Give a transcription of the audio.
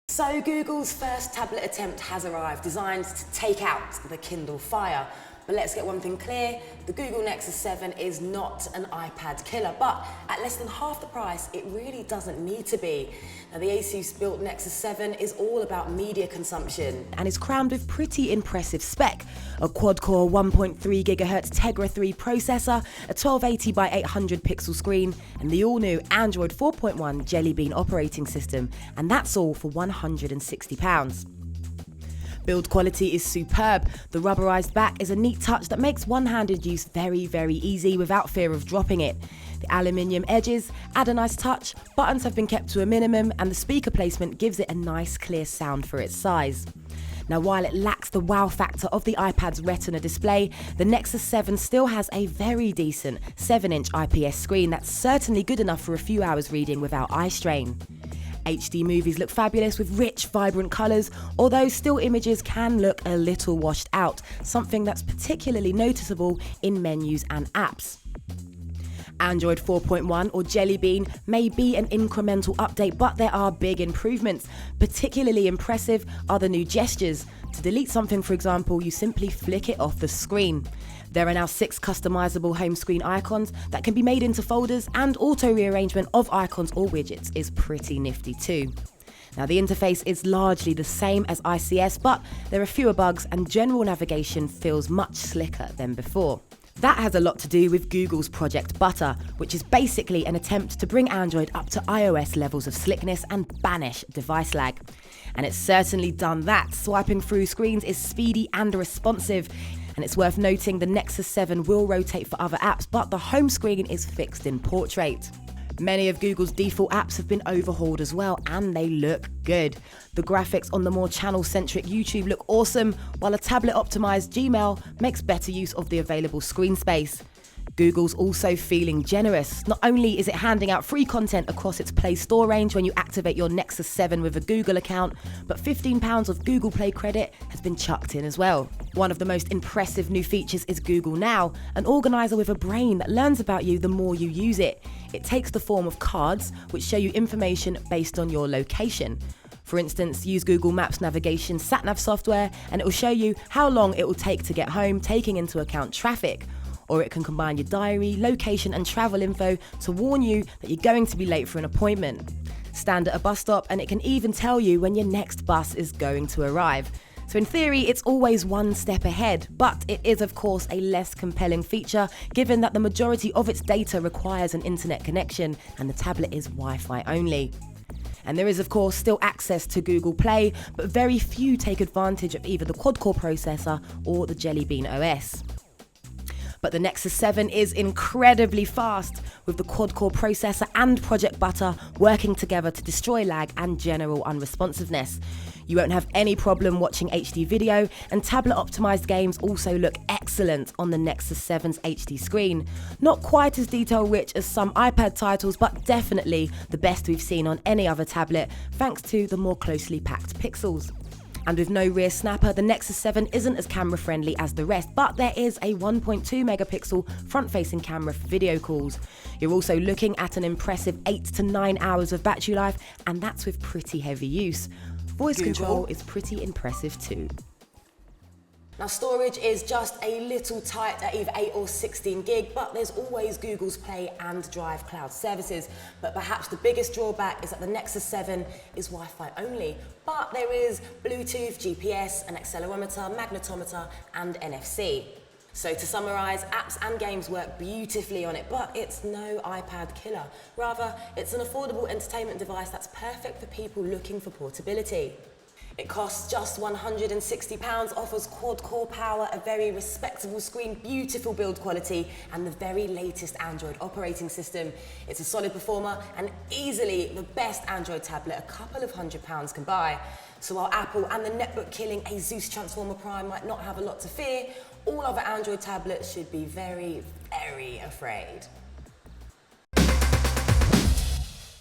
So Google's first tablet attempt has arrived, designed to take out the Kindle Fire. But let's get one thing clear, the Google Nexus 7 is not an iPad killer, but at less than half the price, it really doesn't need to be. Now, the Asus-built Nexus 7 is all about media consumption and is crammed with pretty impressive spec. A quad-core 1.3 GHz Tegra 3 processor, a 1280 by 800 pixel screen, and the all-new Android 4.1 Jelly Bean operating system, and that's all for £160. Build quality is superb. The rubberized back is a neat touch that makes one-handed use very, very easy without fear of dropping it. The aluminium edges add a nice touch, buttons have been kept to a minimum, and the speaker placement gives it a nice clear sound for its size. Now, while it lacks the wow factor of the iPad's Retina display, the Nexus 7 still has a very decent 7-inch IPS screen that's certainly good enough for a few hours reading without eye strain. HD movies look fabulous with rich, vibrant colours, although still images can look a little washed out, something that's particularly noticeable in menus and apps. Android 4.1 or Jelly Bean may be an incremental update, but there are big improvements. Particularly impressive are the new gestures. To delete something, for example, you simply flick it off the screen. There are now 6 customizable home screen icons that can be made into folders, and auto-rearrangement of icons or widgets is pretty nifty too. Now, the interface is largely the same as ICS, but there are fewer bugs and general navigation feels much slicker than before. That has a lot to do with Google's Project Butter, which is basically an attempt to bring Android up to iOS levels of slickness and banish device lag. And it's certainly done that. Swiping through screens is speedy and responsive. And it's worth noting the Nexus 7 will rotate for other apps, but the home screen is fixed in portrait. Many of Google's default apps have been overhauled as well, and they look good. The graphics on the more channel-centric YouTube look awesome, while a tablet-optimized Gmail makes better use of the available screen space. Google's also feeling generous. Not only is it handing out free content across its Play Store range when you activate your Nexus 7 with a Google account, but £15 of Google Play credit has been chucked in as well. One of the most impressive new features is Google Now, an organizer with a brain that learns about you the more you use it. It takes the form of cards, which show you information based on your location. For instance, use Google Maps navigation sat-nav software and it will show you how long it will take to get home, taking into account traffic. Or it can combine your diary, location and travel info to warn you that you're going to be late for an appointment. Stand at a bus stop and it can even tell you when your next bus is going to arrive. So in theory, it's always one step ahead, but it is of course a less compelling feature given that the majority of its data requires an internet connection and the tablet is Wi-Fi only. And there is of course still access to Google Play, but very few take advantage of either the quad-core processor or the Jelly Bean OS. But the Nexus 7 is incredibly fast, with the quad-core processor and Project Butter working together to destroy lag and general unresponsiveness. You won't have any problem watching HD video, and tablet-optimized games also look excellent on the Nexus 7's HD screen. Not quite as detail-rich as some iPad titles, but definitely the best we've seen on any other tablet, thanks to the more closely packed pixels. And with no rear snapper, the Nexus 7 isn't as camera friendly as the rest, but there is a 1.2 megapixel front-facing camera for video calls. You're also looking at an impressive 8 to 9 hours of battery life, and that's with pretty heavy use. Voice control is pretty impressive too. Now, storage is just a little tight at either 8 or 16 gig, but there's always Google's Play and Drive cloud services. But perhaps the biggest drawback is that the Nexus 7 is Wi-Fi only, but there is Bluetooth, GPS, an accelerometer, magnetometer, and NFC. So to summarise, apps and games work beautifully on it, but it's no iPad killer. Rather, it's an affordable entertainment device that's perfect for people looking for portability. It costs just £160, offers quad-core power, a very respectable screen, beautiful build quality, and the very latest Android operating system. It's a solid performer and easily the best Android tablet a couple of £100 can buy. So while Apple and the netbook-killing Asus Transformer Prime might not have a lot to fear, all other Android tablets should be very, very afraid.